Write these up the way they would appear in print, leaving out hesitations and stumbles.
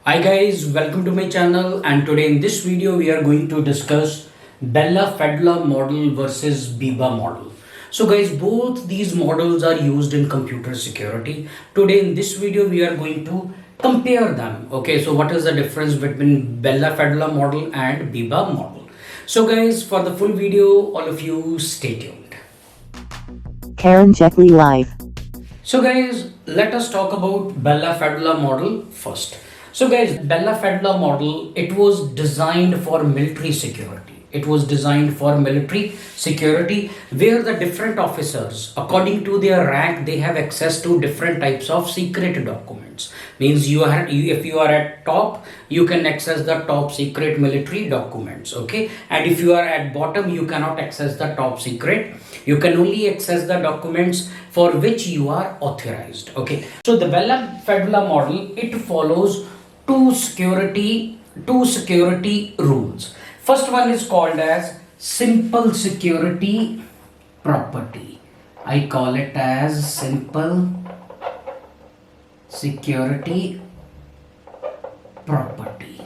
Hi guys, welcome to my channel, and today in this video we are going to discuss belllaphadula model versus Biba model. So guys, both these models are used in computer security. Today in this video we are going to compare them. Okay, so what is the difference between belllaphadula model and Biba model? So guys, for the full video, all of you stay tuned. Karanjetlilive. So guys, let us talk about belllaphadula model first. So guys, belllaphadula model, it was designed for military security. It was designed for military security where the different officers, according to their rank, they have access to different types of secret documents. Means if you are at top, you can access the top secret military documents. Okay, and if you are at bottom, you cannot access the top secret. You can only access the documents for which you are authorized. Okay, so the belllaphadula model, it follows two security rules. First one is called as simple security property. I call it as simple security property.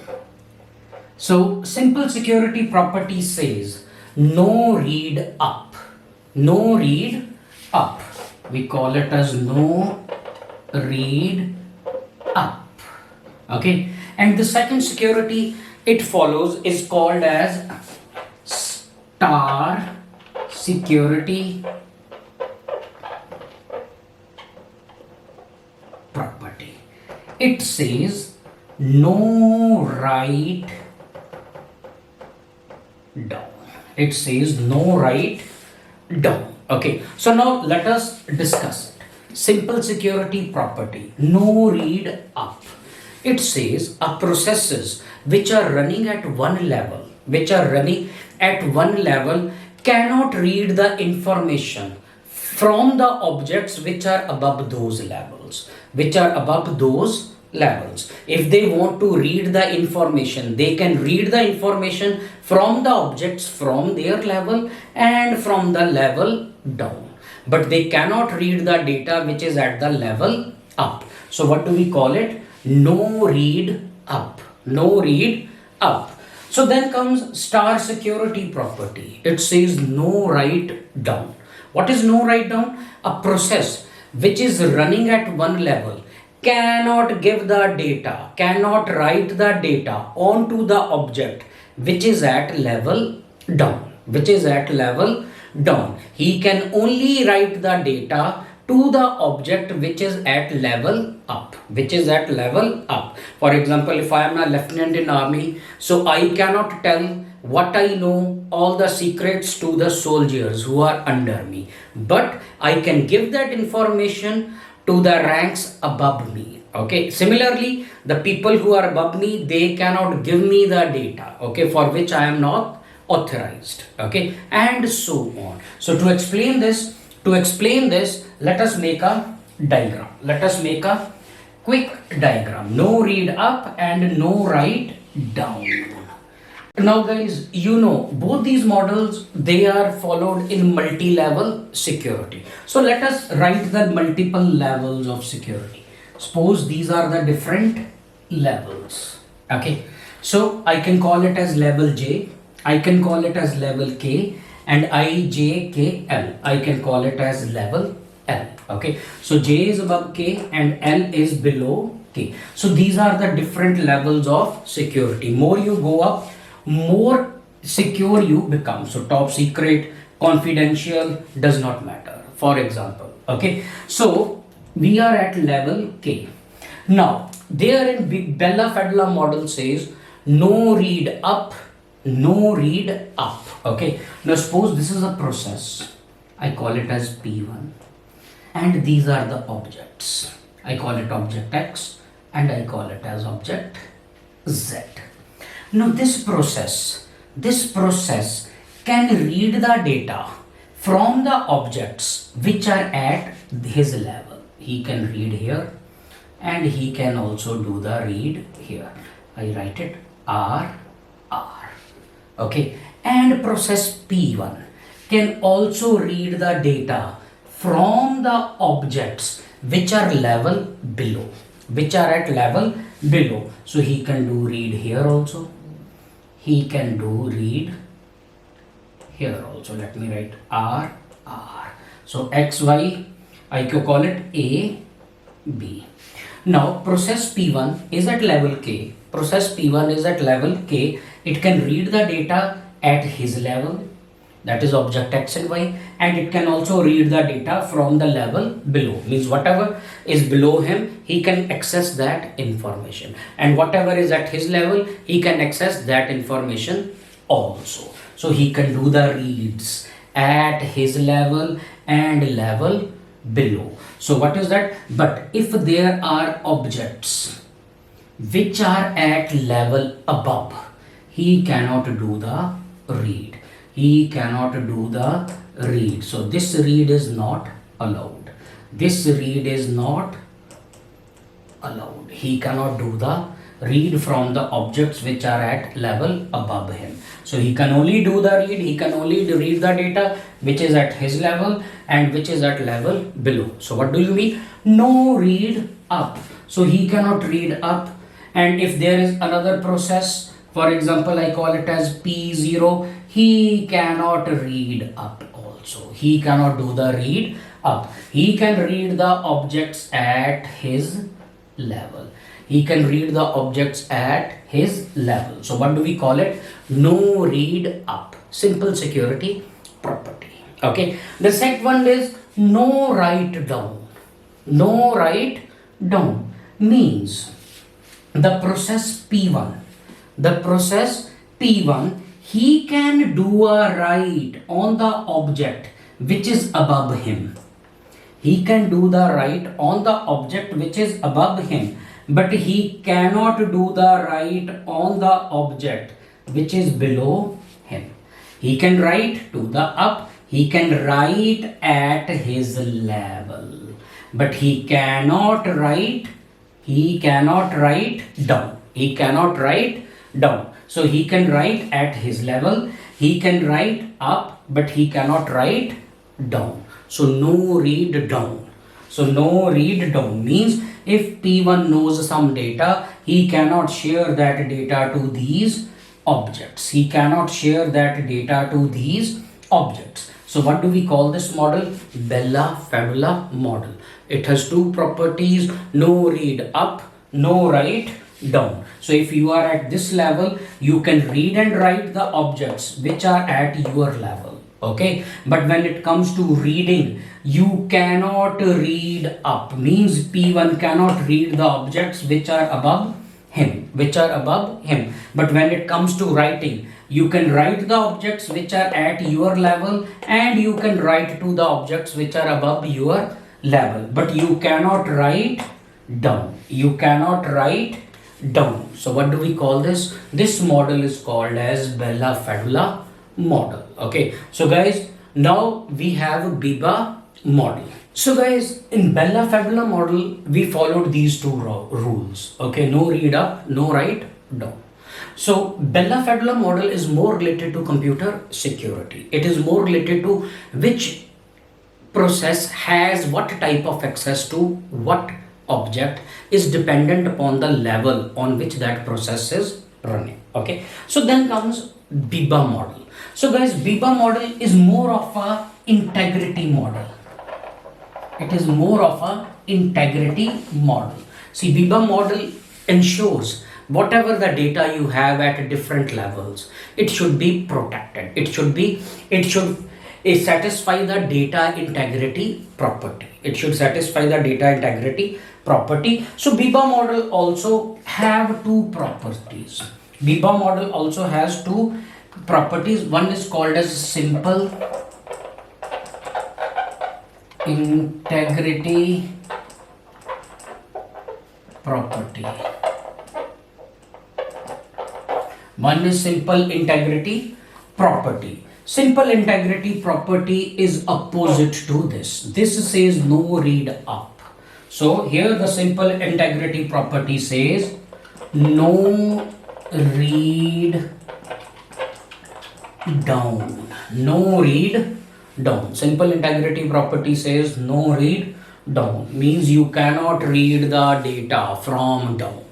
So simple security property says no read up. No read up. We call it as no read up. Okay, and the second security it follows is called as star security property. It says no write down. It says no write down. Okay, so now let us discuss it. Simple security property, no read up. It says a processes which are running at one level, cannot read the information from the objects which are above those levels, If they want to read the information, they can read the information from the objects from their level and from the level down, but they cannot read the data which is at the level up. So what do we call it? No read up. No read up. So then comes star security property. It says no write down. What is no write down? A process which is running at one level cannot give the data, cannot write the data onto the object which is at level down. He can only write the data to the object which is at level up. For example, if I am a lieutenant in army, so I cannot tell what I know, all the secrets to the soldiers who are under me, but I can give that information to the ranks above me. Okay, similarly, the people who are above me, they cannot give me the data, okay, for which I am not authorized. Okay, and so on. So to explain this, let us make a diagram. Let us make a quick diagram. No read up and no write down. Now guys, you know both these models, they are followed in multi-level security. So let us write the multiple levels of security. Suppose these are the different levels. Okay, so I can call it as level J, I can call it as level K, and IJKL. I can call it as level L. Okay, so J is above K and L is below K. So these are the different levels of security. More you go up, more secure you become. So top secret, confidential, does not matter, for example. Okay, so we are at level K. Now there in belllaphadula model says no read up, no read up. Okay, now suppose this is a process, I call it as P1, and these are the objects. I call it object X and I call it as object Z. Now this process can read the data from the objects which are at his level. He can read here and he can also do the read here. I write it R. Okay, and process P1 can also read the data from the objects which are level below, which are at level below. So he can do read here also. He can do read here also. Let me write R. So X, Y, I can call it A, B. Now process P1 is at level K. Process P1 is at level K. It can read the data at his level, that is object X and Y, and it can also read the data from the level below. Means whatever is below him, he can access that information, and whatever is at his level, he can access that information also. So he can do the reads at his level and level below. So what is that? But if there are objects which are at level above, he cannot do the read. He cannot do the read. So this read is not allowed. This read is not allowed. He cannot do the read from the objects which are at level above him. So he can only do the read, he can only read the data which is at his level and which is at level below. So what do you mean? No read up. So he cannot read up. And if there is another process, for example, I call it as P0, he cannot read up also. He cannot do the read up. He can read the objects at his level. He can read the objects at his level. So what do we call it? No read up. Simple security property. Okay. The second one is no write down. No write down means the process P1. The process P1, he can do a write on the object which is above him. He can do the write on the object which is above him, but he cannot do the write on the object which is below him. He can write to the up, he can write at his level, but he cannot write down. He cannot write down. So he can write at his level, he can write up, but he cannot write down. So no read down. So no read down means if P1 knows some data, he cannot share that data to these objects. He cannot share that data to these objects. So what do we call this model? Bellaphadula model. It has two properties: no read up, no write down. So if you are at this level, you can read and write the objects which are at your level. Okay, but when it comes to reading, you cannot read up. Means P1 cannot read the objects which are above him, But when it comes to writing, you can write the objects which are at your level, and you can write to the objects which are above your level, but you cannot write down. You cannot write down. So what do we call this? This model is called as Bellaphadula model. Okay, so guys, now we have a Biba model. So guys, in Bellaphadula model, we followed these two rules. Okay, no read up, no write down. So Bellaphadula model is more related to computer security. It is more related to which process has what type of access to what object is dependent upon the level on which that process is running. Okay, so then comes Biba model. So guys, Biba model is more of a integrity model. It is more of a integrity model. See, Biba model ensures whatever the data you have at different levels, it should be protected. It should satisfy the data integrity property. It should satisfy the data integrity property. So Biba model also have two properties. Biba model also has two properties. One is called as simple integrity property. One is simple integrity property. Simple integrity property is opposite to this. This says no read up. So here the simple integrity property says no read down. No read down. Simple integrity property says no read down. Means you cannot read the data from down.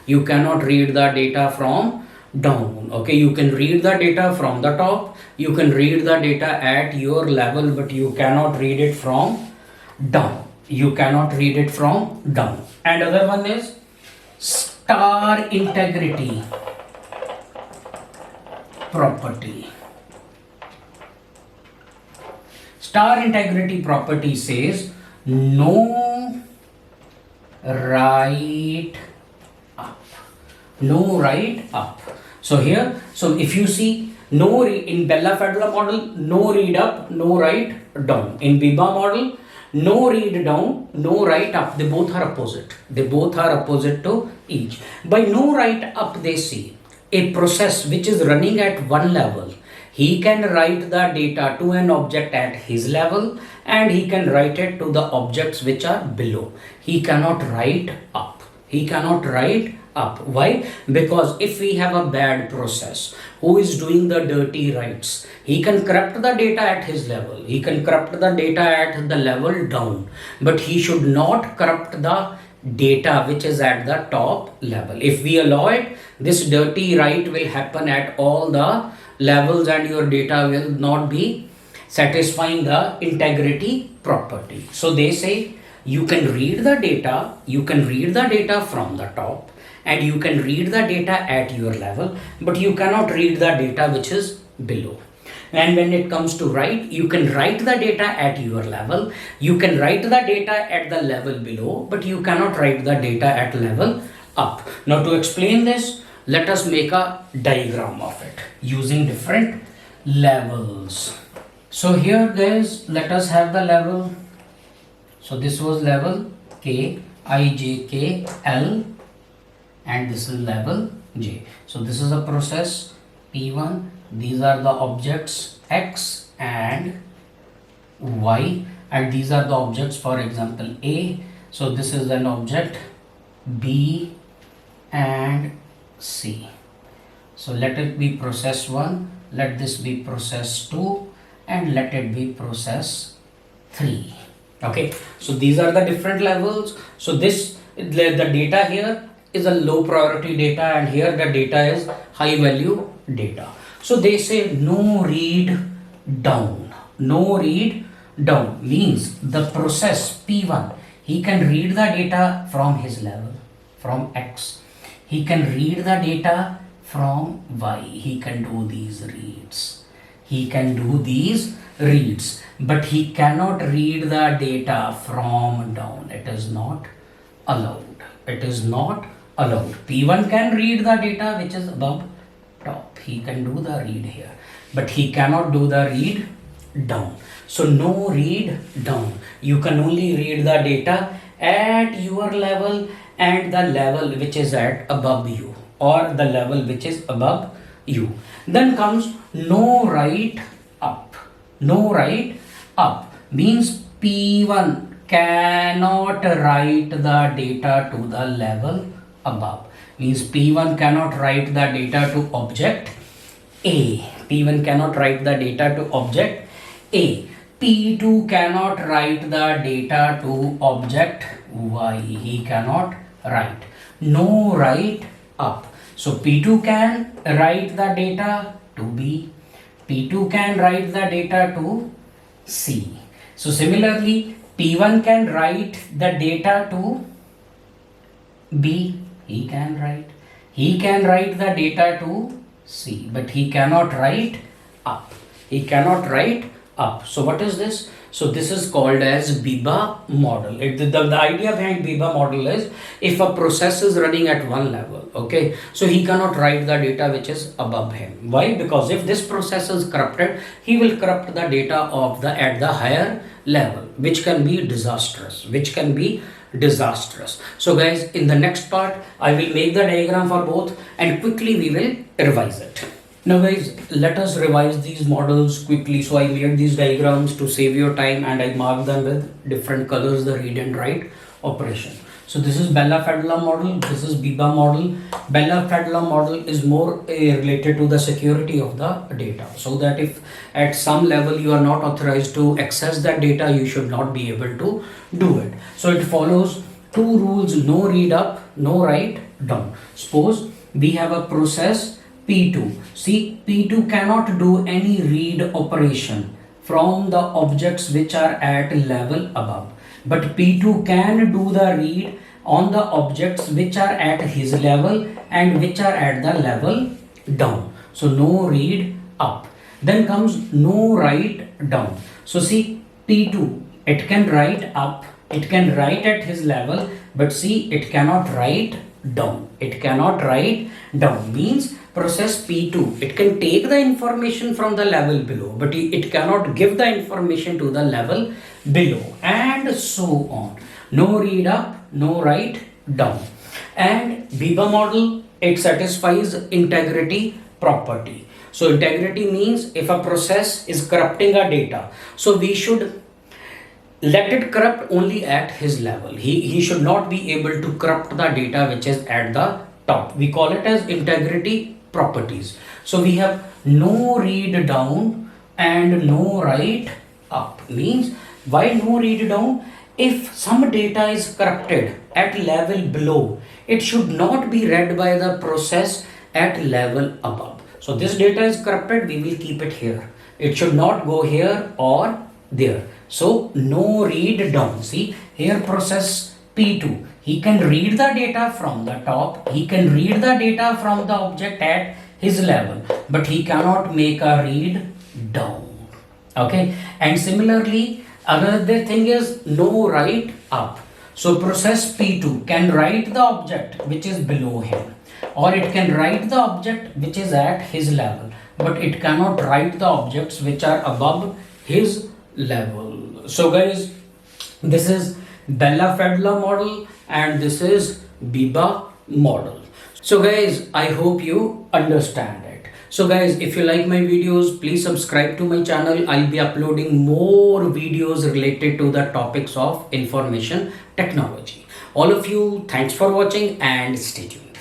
You cannot read the data from down. Okay, you can read the data from the top, you can read the data at your level, but you cannot read it from down. You cannot read it from down. And other one is star integrity property. Star integrity property says no write up. No write up. So here, so if you see in belllaphadula model, no read up, no write down. In Biba model, no read down, no write up. They both are opposite. They both are opposite to each. By no write up, they see a process which is running at one level. He can write the data to an object at his level and he can write it to the objects which are below. He cannot write up. He cannot write up. Why? Because if we have a bad process who is doing the dirty writes, he can corrupt the data at his level. He can corrupt the data at the level down. But he should not corrupt the data which is at the top level. If we allow it, this dirty write will happen at all the levels and your data will not be satisfying the integrity property. So they say you can read the data, from the top and you can read the data at your level, but you cannot read the data which is below. And when it comes to write, you can write the data at your level, you can write the data at the level below, but you cannot write the data at level up. Now to explain this, let us make a diagram of it using different levels. So here guys, let us have the level. So this was level K, I, J, K, L, and this is level J. So this is a process P1. These are the objects X and Y, and these are the objects, for example A. So this is an object B and C. So let it be process 1, let this be process 2, and let it be process 3. Okay, so these are the different levels. So this, the data here is a low priority data and here the data is high value data. So they say no read down. No read down means the process P1, he can read the data from his level, from X. He can read the data from Y. He can do these reads. He can do these reads, but he cannot read the data from down. It is not allowed. It is not allowed. P1 can read the data which is above top. He can do the read here, but he cannot do the read down. So no read down. You can only read the data at your level and the level which is at above you, or the level which is above you. Then comes no write up. No write up means P1 cannot write the data to the level above. Means P1 cannot write the data to object A. P1 cannot write the data to object A. P2 cannot write the data to object Y. He cannot write. No write up. So P2 can write the data to B. P2 can write the data to C. So similarly, P1 can write the data to B. He can write. He can write the data to C, but he cannot write up. He cannot write up. So what is this? So this is called as Biba model. The idea behind Biba model is if a process is running at one level, okay, so he cannot write the data which is above him. Why? Because if this process is corrupted, he will corrupt the data of the at the higher level, which can be disastrous. So guys, in the next part, I will make the diagram for both and quickly we will revise it. Now guys, let us revise these models quickly. So I made these diagrams to save your time and I marked them with different colors, the read and write operation. So this is belllaphadula model, this is Biba model. Belllaphadula model is more related to the security of the data, so that if at some level you are not authorized to access that data, you should not be able to do it. So it follows two rules: no read up, no write down. Suppose we have a process P2. See, P2 cannot do any read operation from the objects which are at level above, but P2 can do the read on the objects which are at his level and which are at the level down. So no read up. Then comes no write down. So see, P2, it can write up, it can write at his level, but see, it cannot write down. It cannot write down means process P2, it can take the information from the level below, but it cannot give the information to the level below, and so on. No read up, no write down. And Biba model, it satisfies integrity property. So integrity means if a process is corrupting a data, so we should let it corrupt only at his level. He should not be able to corrupt the data which is at the top. We call it as integrity properties. So we have no read down and no write up. Means why no read down? If some data is corrupted at level below, it should not be read by the process at level above. So this data is corrupted, we will keep it here. It should not go here or there. So no read down. See here, process P2, he can read the data from the top, he can read the data from the object at his level, but he cannot make a read down. Okay, and similarly another thing is no write up. So process P2 can write the object which is below him, or it can write the object which is at his level, but it cannot write the objects which are above his level. So guys, this is belllaphadula model and this is Biba model. So guys, I hope you understand it. So guys, if you like my videos, please subscribe to my channel. I'll be uploading more videos related to the topics of information technology. All of you, thanks for watching and stay tuned.